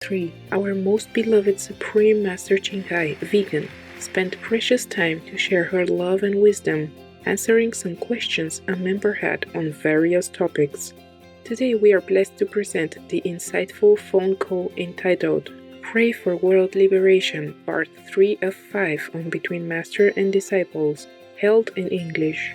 3. Our most beloved Supreme Master Ching, vegan, spent precious time to share her love and wisdom, answering some questions a member had on various topics. Today we are blessed to present the insightful phone call entitled Pray for World Liberation, Part 3 of 5 on Between Master and Disciples, held in English.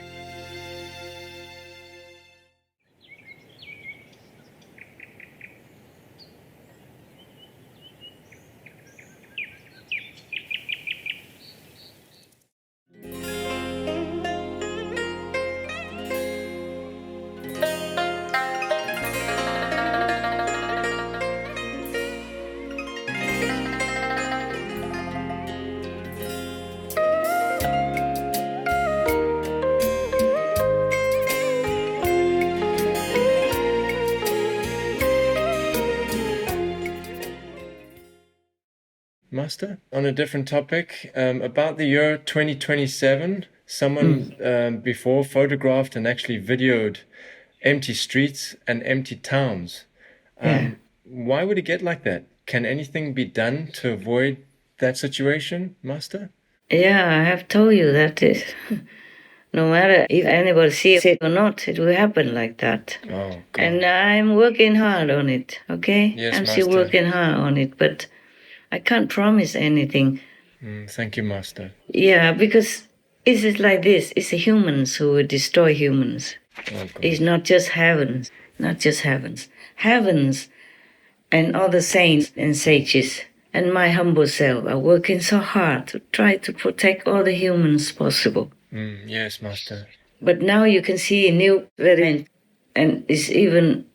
Master, on a different topic, about the year 2027, someone before photographed and actually videoed empty streets and empty towns. Why would it get like that? Can anything be done to avoid that situation, Master? Yeah, I have told you that no matter if anybody sees it or not, it will happen like that. Oh, God. And I'm working hard on it, okay? Yes, I'm still Master. working hard on it, but I can't promise anything. Thank you, Master. Yeah, because it's like this. It's the humans who will destroy humans. Oh, God. It's not just heavens, not just heavens. Heavens and other saints and sages and my humble self are working so hard to try to protect all the humans possible. Yes, Master. But now you can see a new variant, and it's even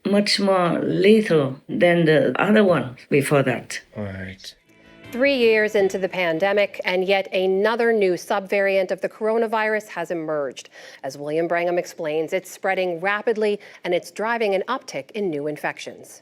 much more lethal than the other one before that. All right. 3 years into the pandemic, and yet another new subvariant of the coronavirus has emerged. As William Brangham explains, it's spreading rapidly, and it's driving an uptick in new infections.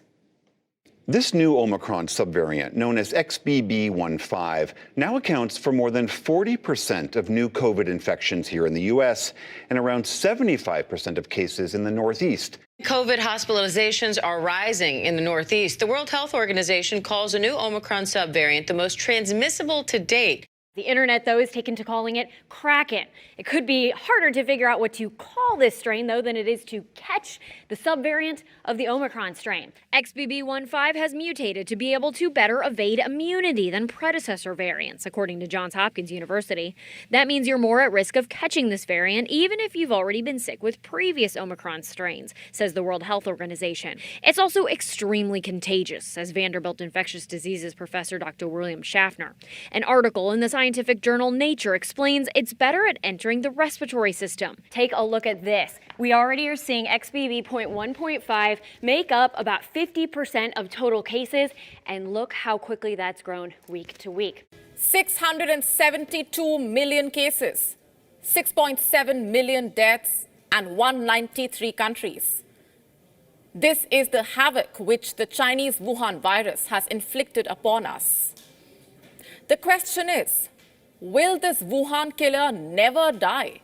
This new Omicron subvariant, known as XBB.1.5, now accounts for more than 40% of new COVID infections here in the U.S. and around 75% of cases in the Northeast. COVID hospitalizations are rising in the Northeast. The World Health Organization calls a new Omicron subvariant the most transmissible to date. The internet, though, is taken to calling it Kraken. It could be harder to figure out what to call this strain, though, than it is to catch the subvariant of the Omicron strain. XBB.1.5 has mutated to be able to better evade immunity than predecessor variants, according to Johns Hopkins University. That means you're more at risk of catching this variant, even if you've already been sick with previous Omicron strains, says the World Health Organization. It's also extremely contagious, says Vanderbilt infectious diseases professor Dr. William Schaffner. An article in the scientific journal Nature explains it's better at entering the respiratory system. Take a look at this. We already are seeing XBB.1.5 make up about 50% of total cases, and look how quickly that's grown week to week. 672 million cases, 6.7 million deaths, and 193 countries. This is the havoc which the Chinese Wuhan virus has inflicted upon us. The question is, will this Wuhan killer never die?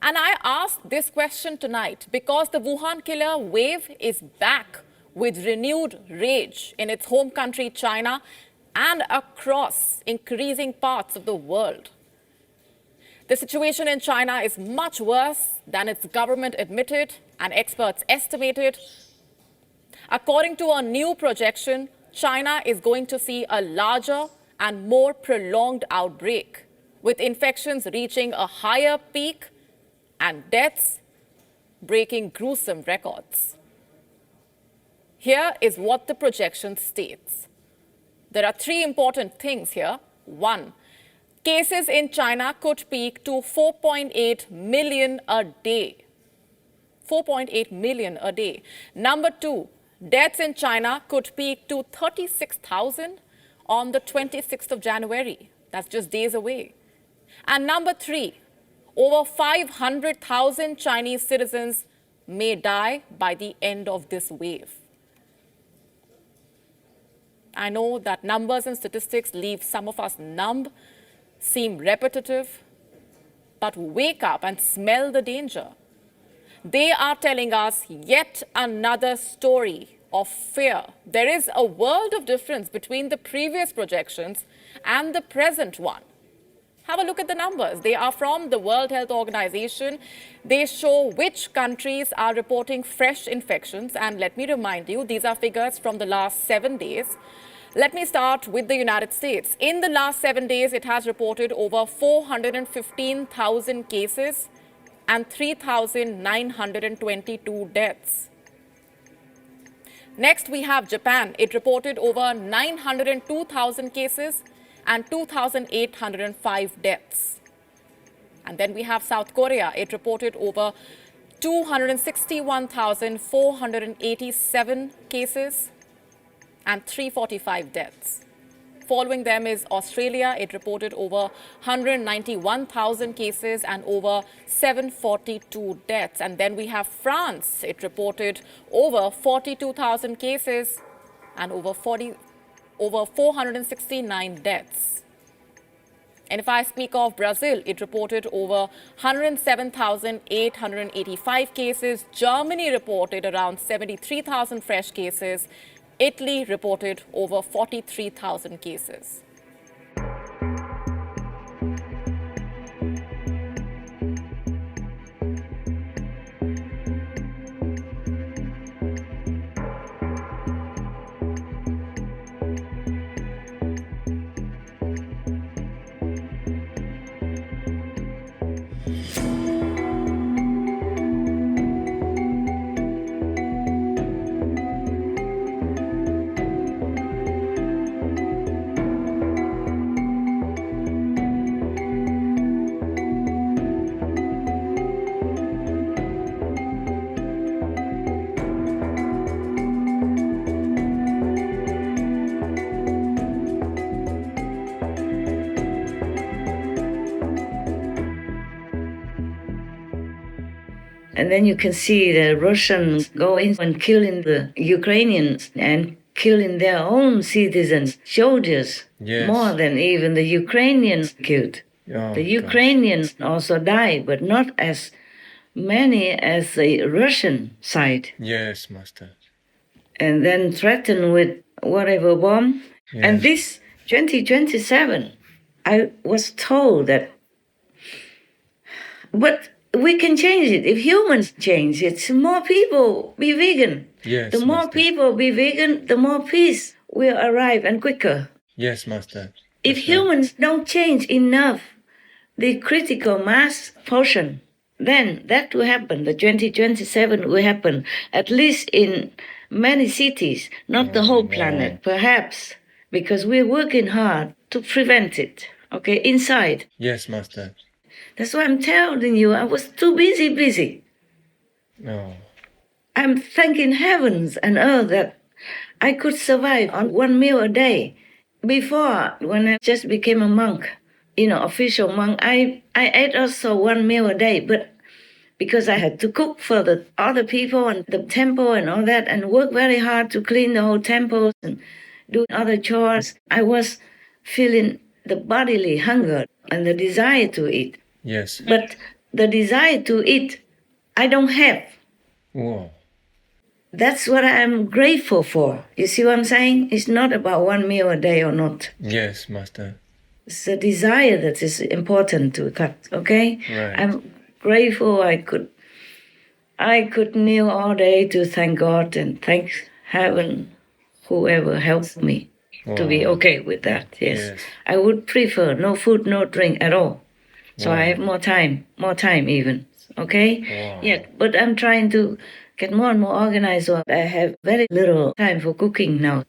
And I ask this question tonight because the Wuhan killer wave is back with renewed rage in its home country, China, and across increasing parts of the world. The situation in China is much worse than its government admitted and experts estimated. According to a new projection, China is going to see a larger and more prolonged outbreak, with infections reaching a higher peak and deaths breaking gruesome records. Here is what the projection states. There are three important things here. One, cases in China could peak to 4.8 million a day. 4.8 million a day. Number two, deaths in China could peak to 36,000 on the 26th of January. That's just days away. And number three, over 500,000 Chinese citizens may die by the end of this wave. I know that numbers and statistics leave some of us numb, seem repetitive, but wake up and smell the danger. They are telling us yet another story of fear. There is a world of difference between the previous projections and the present one. Have a look at the numbers. They are from the World Health Organization. They show which countries are reporting fresh infections. And let me remind you, these are figures from the last 7 days. Let me start with the United States. In the last 7 days, it has reported over 415,000 cases and 3,922 deaths. Next, we have Japan. It reported over 902,000 cases and 2,805 deaths. And then we have South Korea. It reported over 261,487 cases and 345 deaths. Following them is Australia. It reported over 191,000 cases and over 742 deaths. And then we have France. It reported over 42,000 cases and over 469 deaths. And if I speak of Brazil, it reported over 107,885 cases. Germany reported around 73,000 fresh cases. Italy reported over 43,000 cases. And then you can see the Russians go in and killing the Ukrainians and killing their own citizens, soldiers, more than even the Ukrainians killed. The Ukrainians also died, but not as many as the Russian side. Yes, Master. And then threatened with whatever bomb. Yes. And this 2027, I was told that, but we can change it. If humans change it, more people be vegan. Yes, the more Master. people be vegan, the more peace will arrive and quicker. Yes, Master. If humans don't change enough the critical mass portion, then that will happen. The 2027 will happen, at least in many cities, not the whole planet, perhaps, because we're working hard to prevent it, okay, inside. Yes, Master. That's why I'm telling you, I was too busy. No. I'm thanking heavens and earth that I could survive on one meal a day. Before, when I just became a monk, official monk, I ate also one meal a day, but because I had to cook for the other people and the temple and all that, and work very hard to clean the whole temple and do other chores, I was feeling the bodily hunger and the desire to eat. Yes. But the desire to eat, I don't have. Whoa. That's what I'm grateful for. You see what I'm saying? It's not about one meal a day or not. Yes, Master. It's the desire that is important to cut, okay? Right. I'm grateful I could kneel all day to thank God and thank heaven, whoever helped me to be okay with that, yes. I would prefer no food, no drink at all. So I have more time even, okay? Wow. Yeah, but I'm trying to get more and more organized, so I have very little time for cooking now,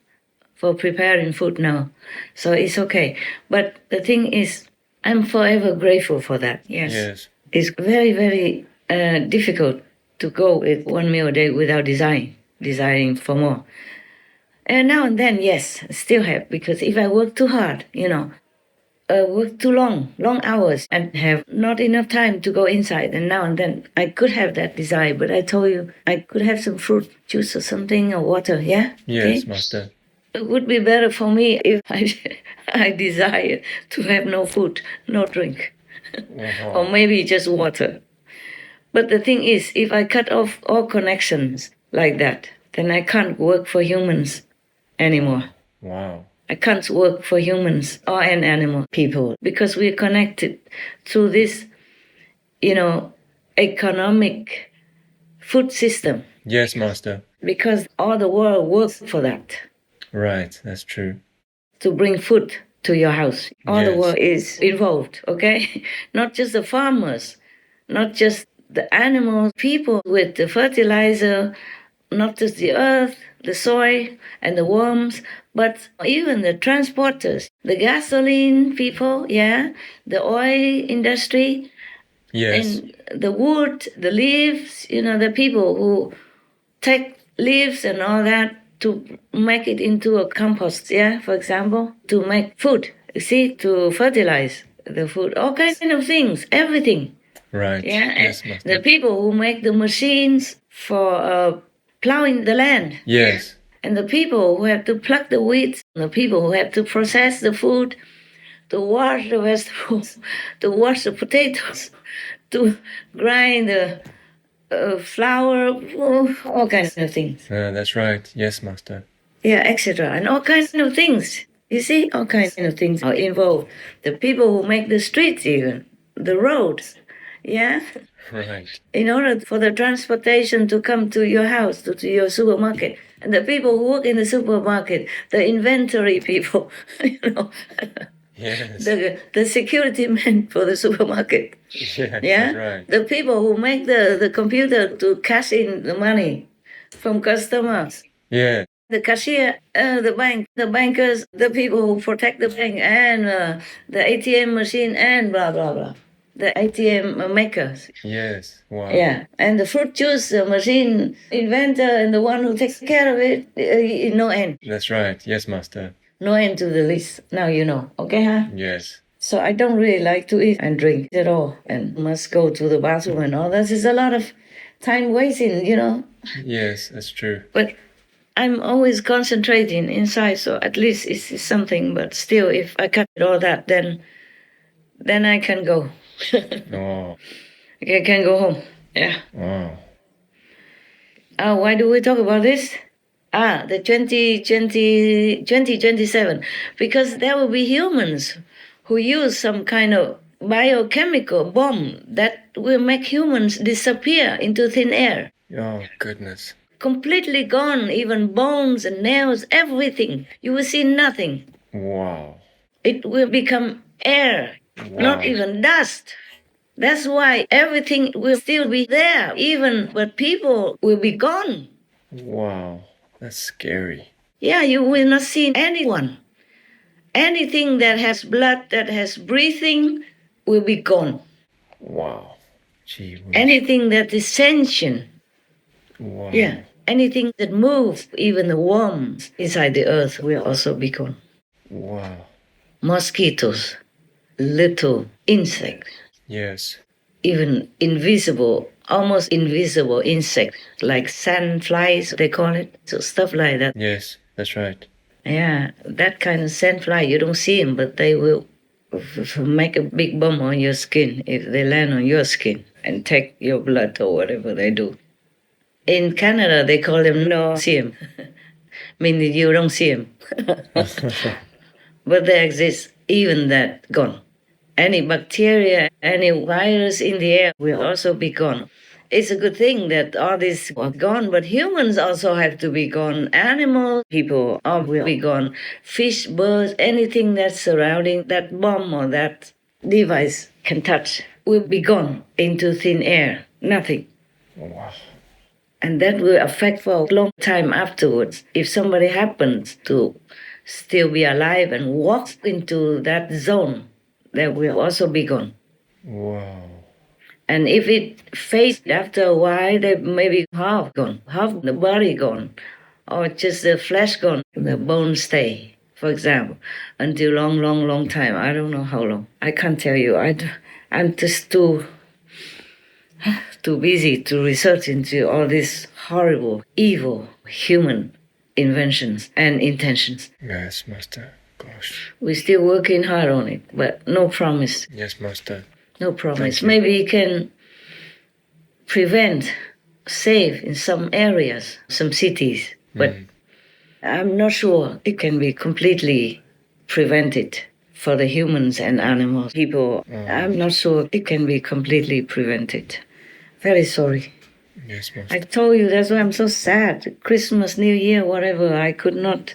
for preparing food now. So it's okay. But the thing is, I'm forever grateful for that, yes. It's very, very difficult to go with one meal a day without desiring for more. And now and then, yes, still have, because if I work too hard, work too long hours and have not enough time to go inside, and now and then I could have that desire, but I told you I could have some fruit juice or something, or water, yeah? Yes, okay? Master. It would be better for me if I desire to have no food, no drink, or maybe just water. But the thing is, if I cut off all connections like that, then I can't work for humans anymore. Wow. I can't work for humans or an animal people because we're connected through this, economic food system. Yes, Master. Because all the world works for that. Right, that's true. To bring food to your house. All the Yes. world is involved, okay? Not just the farmers, not just the animals, people with the fertilizer, not just the earth, the soil, and the worms, but even the transporters, the gasoline people, the oil industry, Yes. and the wood, the leaves, the people who take leaves and all that to make it into a compost, for example, to make food, to fertilize the food, all kinds of things, everything. Right. Yes, and Master. the people who make the machines for plowing the land. Yes. And the people who have to pluck the weeds, the people who have to process the food, to wash the vegetables, to wash the potatoes, to grind the flour, all kinds of things. That's right. Yes, Master. Etc. And all kinds of things. You see, all kinds of things are involved. The people who make the streets even, the roads, Right. in order for the transportation to come to your house, to your supermarket. And the people who work in the supermarket, the inventory people, Yes. the security men for the supermarket. Yes, that's right. The people who make the computer to cash in the money from customers. Yeah. The cashier, the bank, the bankers, the people who protect the bank, and the ATM machine, and blah, blah, blah. The ATM makers. Yes. Wow. Yeah, and the fruit juice machine inventor and the one who takes care of it, no end. That's right. Yes, Master. No end to the list. Now you know. Okay, huh? Yes. So I don't really like to eat and drink at all and must go to the bathroom and all that. It's a lot of time wasting, Yes, that's true. But I'm always concentrating inside, so at least it's something. But still, if I cut all that, then I can go. Oh. I can go home. Yeah. Wow. Why do we talk about this? The 2027. Because there will be humans who use some kind of biochemical bomb that will make humans disappear into thin air. Oh, goodness. Completely gone, even bones and nails, everything. You will see nothing. Wow. It will become air, not even dust. That's why everything will still be there, but people will be gone. Wow. That's scary. Yeah, you will not see anyone. Anything that has blood, that has breathing, will be gone. Wow. Gee whiz. Anything that is sentient. Wow. Yeah. Anything that moves, even the worms inside the earth, will also be gone. Wow. Mosquitoes, little insects, Yes. even invisible, almost invisible insects, like sandflies, they call it. So stuff like that. Yes, that's right. Yeah, that kind of sandfly, you don't see them, but they will make a big bump on your skin if they land on your skin and take your blood or whatever they do. In Canada, they call them no-see-em, meaning you don't see them. But they exist, even that, gone. Any bacteria, any virus in the air will also be gone. It's a good thing that all this are gone, but humans also have to be gone. Animals, people all will be gone. Fish, birds, anything that's surrounding that bomb or that device can touch will be gone into thin air. Nothing. Wow. And that will affect for a long time afterwards. If somebody happens to still be alive and walks into that zone, that will also be gone. Wow. And if it fades after a while, they may be half gone, half the body gone, or just the flesh gone, the bones stay, for example, until long time. I don't know how long. I can't tell you. I'm just too busy to research into all these horrible, evil human inventions and intentions. Yes, Master. Gosh. We're still working hard on it, but no promise. Yes, Master. No promise. Thank you. Maybe it can prevent safe in some areas, some cities, but I'm not sure it can be completely prevented for the humans and animals. People, I'm not sure it can be completely prevented. Very sorry. Yes, Master. I told you, that's why I'm so sad. Christmas, New Year, whatever, I could not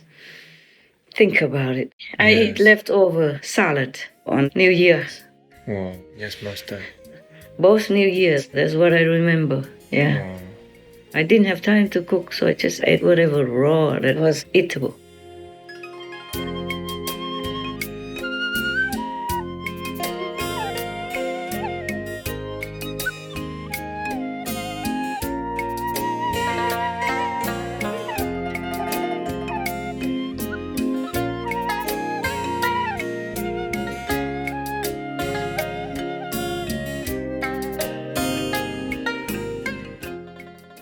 think about it. I eat leftover salad on New Year's. Wow. Yes, Master. Both New Years, that's what I remember. Yeah. Wow. I didn't have time to cook, so I just ate whatever raw that was eatable.